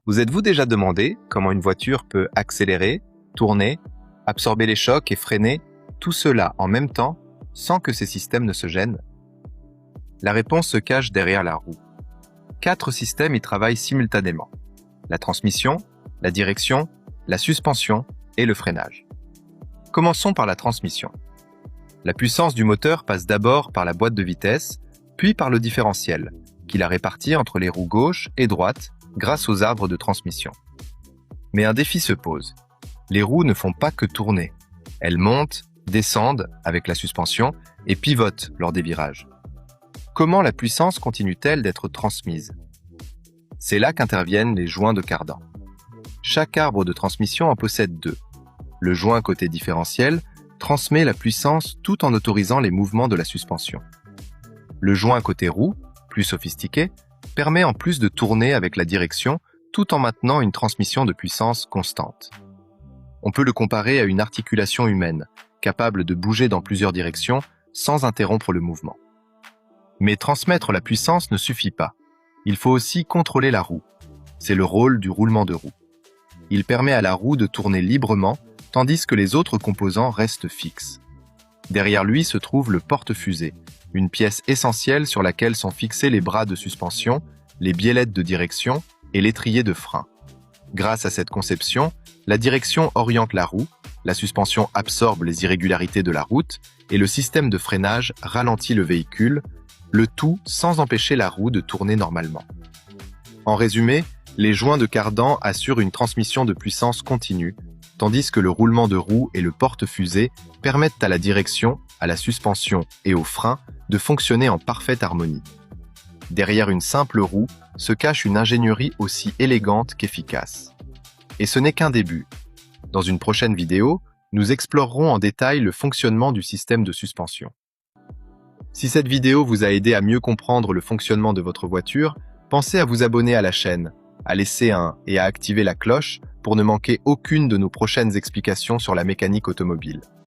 Vous êtes-vous déjà demandé comment une voiture peut accélérer, tourner, absorber les chocs et freiner, tout cela en même temps, sans que ces systèmes ne se gênent? La réponse se cache derrière la roue. 4 systèmes y travaillent simultanément: la transmission, la direction, la suspension et le freinage. Commençons par la transmission. La puissance du moteur passe d'abord par la boîte de vitesse, puis par le différentiel, qui la répartit entre les roues gauche et droite grâce aux arbres de transmission. Mais un défi se pose. Les roues ne font pas que tourner. Elles montent, descendent avec la suspension et pivotent lors des virages. Comment la puissance continue-t-elle d'être transmise? C'est là qu'interviennent les joints de cardan. Chaque arbre de transmission en possède 2. Le joint côté différentiel transmet la puissance tout en autorisant les mouvements de la suspension. Le joint côté roue, plus sophistiqué, permet en plus de tourner avec la direction tout en maintenant une transmission de puissance constante. On peut le comparer à une articulation humaine, capable de bouger dans plusieurs directions sans interrompre le mouvement. Mais transmettre la puissance ne suffit pas. Il faut aussi contrôler la roue. C'est le rôle du roulement de roue. Il permet à la roue de tourner librement, tandis que les autres composants restent fixes. Derrière lui se trouve le porte-fusée, une pièce essentielle sur laquelle sont fixés les bras de suspension, les biellettes de direction et l'étrier de frein. Grâce à cette conception, la direction oriente la roue, la suspension absorbe les irrégularités de la route et le système de freinage ralentit le véhicule, le tout sans empêcher la roue de tourner normalement. En résumé, les joints de cardan assurent une transmission de puissance continue, tandis que le roulement de roue et le porte-fusée permettent à la direction, à la suspension et au frein de fonctionner en parfaite harmonie. Derrière une simple roue se cache une ingénierie aussi élégante qu'efficace. Et ce n'est qu'un début. Dans une prochaine vidéo, nous explorerons en détail le fonctionnement du système de suspension. Si cette vidéo vous a aidé à mieux comprendre le fonctionnement de votre voiture, pensez à vous abonner à la chaîne, à laisser un et à activer la cloche pour ne manquer aucune de nos prochaines explications sur la mécanique automobile.